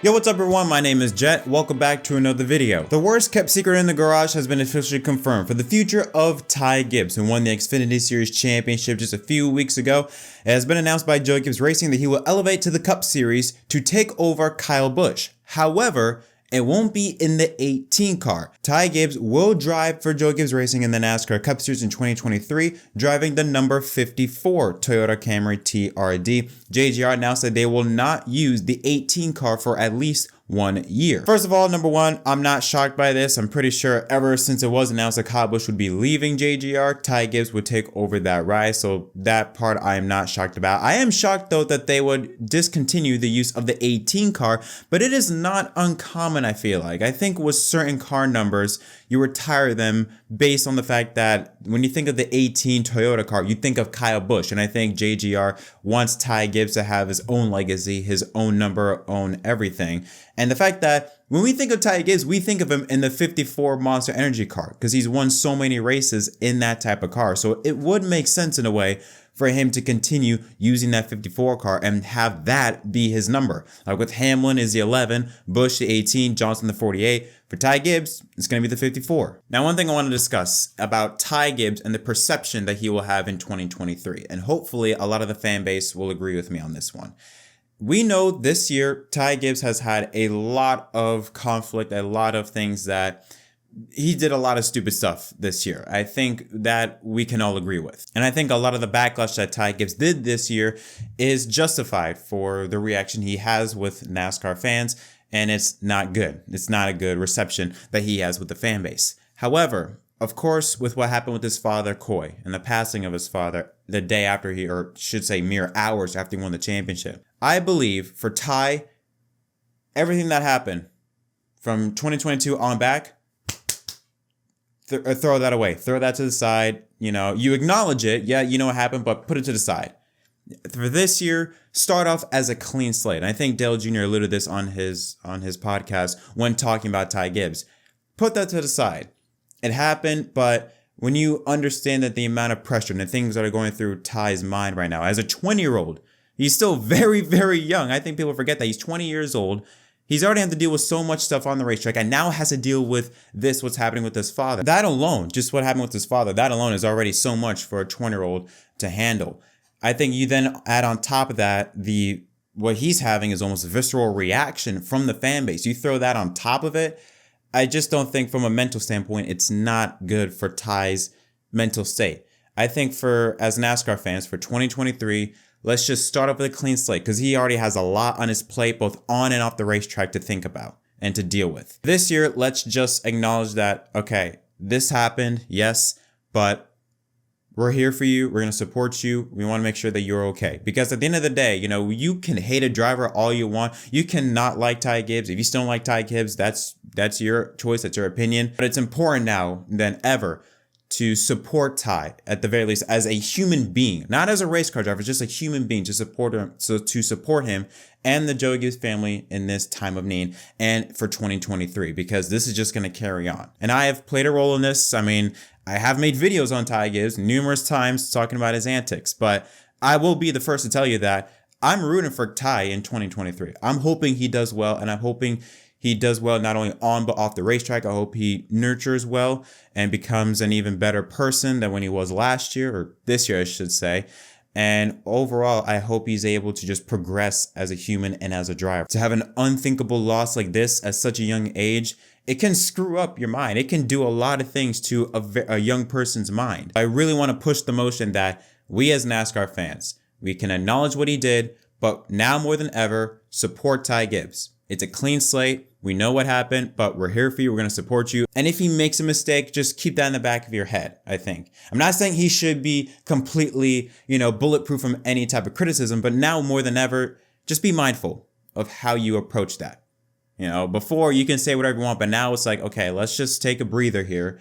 Yo, what's up everyone? My name is Jet. Welcome back to another video. The worst kept secret in the garage has been officially confirmed for the future of Ty Gibbs, who won the Xfinity Series Championship just a few weeks ago. It has been announced by Gibbs Racing that he will elevate to the Cup Series to take over Kyle Busch. However, it won't be in the 18 car. Ty Gibbs will drive for Gibbs Racing in the NASCAR Cup Series in 2023, driving the number 54 Toyota Camry TRD. JGR announced that they will not use the 18 car for at least 1 year. First of all, number one, I'm not shocked by this. I'm pretty sure ever since it was announced that Kyle Busch would be leaving JGR, Ty Gibbs would take over that ride. So that part I am not shocked about. I am shocked though that they would discontinue the use of the 18 car, but it is not uncommon, I feel like. I think with certain car numbers, you retire them based on the fact that when you think of the 18 Toyota car, you think of Kyle Busch. And I think JGR wants Ty Gibbs to have his own legacy, his own number, own everything. And the fact that when we think of Ty Gibbs, we think of him in the 54 Monster Energy car because he's won so many races in that type of car. So it would make sense in a way for him to continue using that 54 car and have that be his number. Like with Hamlin is the 11, Busch the 18, Johnson the 48. For Ty Gibbs, it's going to be the 54. Now, one thing I want to discuss about Ty Gibbs and the perception that he will have in 2023. And hopefully a lot of the fan base will agree with me on this one. We know this year, Ty Gibbs has had a lot of conflict, a lot of things that he did a lot of stupid stuff this year. I think that we can all agree with. And I think a lot of the backlash that Ty Gibbs did this year is justified for the reaction he has with NASCAR fans. And it's not good. It's not a good reception that he has with the fan base. However, of course, with what happened with his father, Coy, and the passing of his father the day after he, or should say mere hours after he won the championship, I believe for Ty, everything that happened from 2022 on back, throw that away. Throw that to the side. You know, you acknowledge it. Yeah, you know what happened, but put it to the side. For this year, start off as a clean slate. And I think Dale Jr. alluded this on his podcast when talking about Ty Gibbs. Put that to the side. It happened, but when you understand that the amount of pressure and the things that are going through Ty's mind right now, as a 20-year-old, he's still very, very young. I think people forget that he's 20 years old. He's already had to deal with so much stuff on the racetrack and now has to deal with this, what's happening with his father. That alone, just what happened with his father, that alone is already so much for a 20-year-old to handle. I think you then add on top of that, what he's having is almost a visceral reaction from the fan base. You throw that on top of it, I just don't think from a mental standpoint, it's not good for Ty's mental state. I think as NASCAR fans, for 2023, let's just start off with a clean slate because he already has a lot on his plate, both on and off the racetrack to think about and to deal with. This year, let's just acknowledge that, okay, this happened, yes, but we're here for you. We're going to support you. We want to make sure that you're okay. Because at the end of the day, you know, you can hate a driver all you want. You cannot like Ty Gibbs. If you still don't like Ty Gibbs, that's your choice. That's your opinion. But it's important now than ever to support Ty, at the very least, as a human being, not as a race car driver, just a human being to support him. So to support him and the Joe Gibbs family in this time of need and for 2023, because this is just going to carry on. And I have played a role in this. I mean, I have made videos on Ty Gibbs numerous times talking about his antics, but I will be the first to tell you that I'm rooting for Ty in 2023. I'm hoping he does well, and I'm hoping he does well not only on but off the racetrack. I hope he nurtures well and becomes an even better person than when he was last year, or this year, I should say. And overall, I hope he's able to just progress as a human and as a driver. To have an unthinkable loss like this at such a young age, it can screw up your mind. It can do a lot of things to a young person's mind. I really want to push the motion that we as NASCAR fans, we can acknowledge what he did, but now more than ever, support Ty Gibbs. It's a clean slate. We know what happened, but we're here for you. We're going to support you. And if he makes a mistake, just keep that in the back of your head, I think. I'm not saying he should be completely, bulletproof from any type of criticism, but now more than ever, just be mindful of how you approach that. Before you can say whatever you want, but now it's like, okay, let's just take a breather here.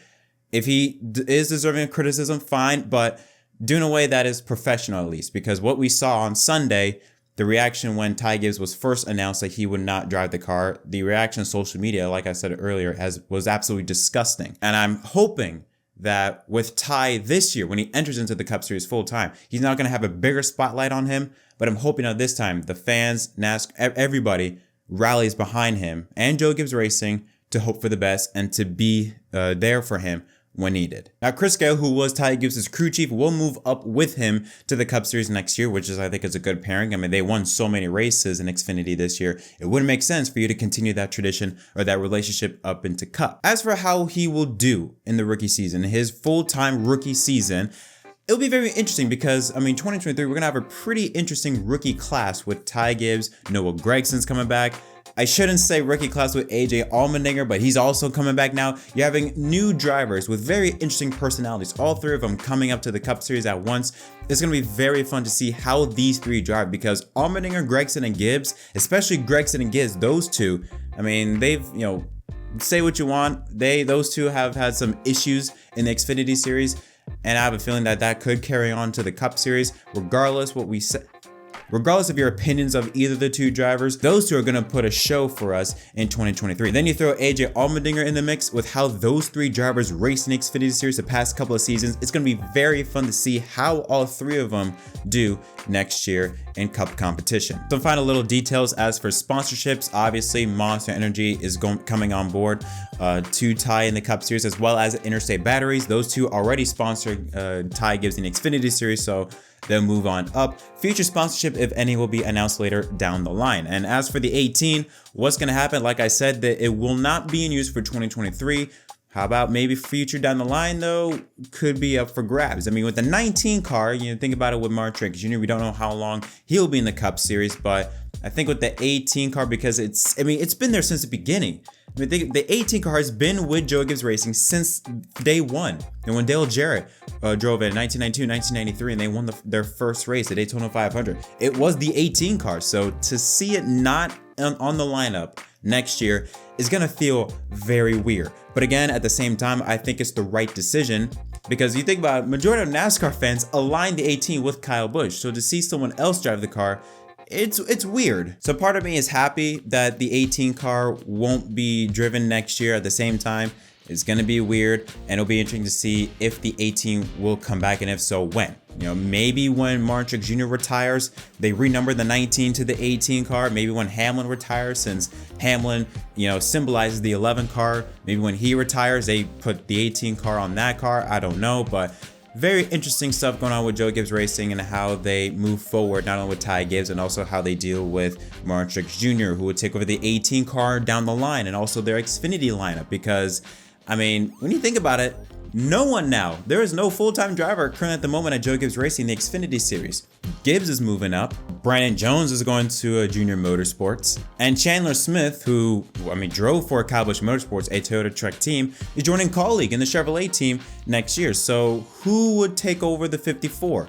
If he is deserving of criticism, fine, but do in a way that is professional at least, because what we saw on Sunday, the reaction when Ty Gibbs was first announced that he would not drive the car, the reaction on social media, like I said earlier, was absolutely disgusting. And I'm hoping that with Ty this year, when he enters into the Cup Series full time, he's not going to have a bigger spotlight on him, but I'm hoping that this time the fans, NASCAR, everybody rallies behind him and Joe Gibbs Racing to hope for the best and to be there for him when needed. Now, Chris Gale, who was Ty Gibbs' crew chief, will move up with him to the Cup Series next year, which I think is a good pairing. I mean, they won so many races in Xfinity this year. It wouldn't make sense for you to continue that tradition or that relationship up into Cup. As for how he will do in the rookie season, his full-time rookie season, it'll be very interesting because, I mean, 2023, we're going to have a pretty interesting rookie class with Ty Gibbs, Noah Gregson's coming back. I shouldn't say rookie class with AJ Allmendinger, but he's also coming back now. You're having new drivers with very interesting personalities, all three of them coming up to the Cup Series at once. It's going to be very fun to see how these three drive because Allmendinger, Gregson, and Gibbs, especially Gregson and Gibbs, those two, I mean, they've, say what you want. Those two have had some issues in the Xfinity Series, and I have a feeling that that could carry on to the Cup Series, regardless what we say. Regardless of your opinions of either of the two drivers, those two are going to put a show for us in 2023. Then you throw AJ Allmendinger in the mix with how those three drivers raced in Xfinity Series the past couple of seasons. It's going to be very fun to see how all three of them do next year in Cup competition. Some final little details as for sponsorships. Obviously, Monster Energy is coming on board to Ty in the Cup Series, as well as Interstate Batteries. Those two already sponsored Ty Gibbs in the Xfinity Series, so they'll move on up. Future sponsorship, if any, will be announced later down the line. And as for the 18, what's going to happen? Like I said, that it will not be in use for 2023. How about maybe future down the line, though? Could be up for grabs. I mean, with the 19 car, think about it with Mark Truex Jr. We don't know how long he'll be in the Cup Series, but I think with the 18 car, because it's been there since the beginning. I mean, the 18 car has been with Joe Gibbs Racing since day one. And when Dale Jarrett drove it in 1992, 1993, and they won their first race, the Daytona 500, it was the 18 car. So to see it not on the lineup next year is going to feel very weird. But again, at the same time, I think it's the right decision because you think about it, majority of NASCAR fans align the 18 with Kyle Busch. So to see someone else drive the car, it's weird. So part of me is happy that the 18 car won't be driven next year. At the same time, it's going to be weird, and it'll be interesting to see if the 18 will come back, and if so, when. Maybe when Mark Truex Jr. retires, they renumber the 19 to the 18 car. Maybe when Hamlin retires, since Hamlin, symbolizes the 11 car. Maybe when he retires, they put the 18 car on that car. I don't know, but very interesting stuff going on with Joe Gibbs Racing and how they move forward, not only with Ty Gibbs and also how they deal with Mark Truex Jr., who would take over the 18 car down the line, and also their Xfinity lineup. Because, I mean, when you think about it, there is no full-time driver currently at the moment at Joe Gibbs Racing in the Xfinity Series. Gibbs is moving up. Brandon Jones is going to Junior Motorsports. And Chandler Smith, who, drove for Kyle Busch Motorsports, a Toyota Truck team, is joining Colleague in the Chevrolet team next year. So who would take over the 54?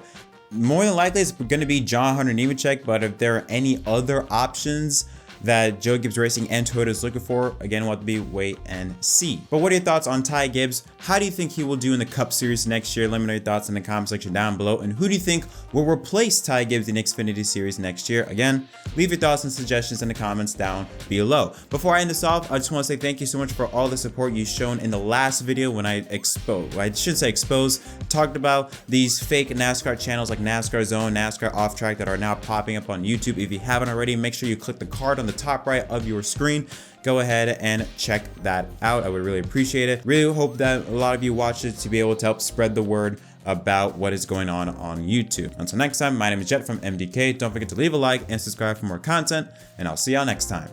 More than likely, it's going to be John Hunter Nemechek, but if there are any other options that Joe Gibbs Racing and Toyota is looking for, again, we'll have to be wait and see. But what are your thoughts on Ty Gibbs? How do you think he will do in the Cup Series next year? Let me know your thoughts in the comment section down below. And who do you think will replace Ty Gibbs in the Xfinity Series next year? Again, leave your thoughts and suggestions in the comments down below. Before I end this off, I just want to say thank you so much for all the support you've shown in the last video when I talked about these fake NASCAR channels like NASCAR Zone, NASCAR Off Track that are now popping up on YouTube. If you haven't already, make sure you click the card on the top right of your screen. Go ahead and check that out. I would really appreciate it. Really hope that a lot of you watch it to be able to help spread the word about what is going on YouTube. Until next time, my name is Jett from MDK. Don't forget to leave a like and subscribe for more content, and I'll see y'all next time.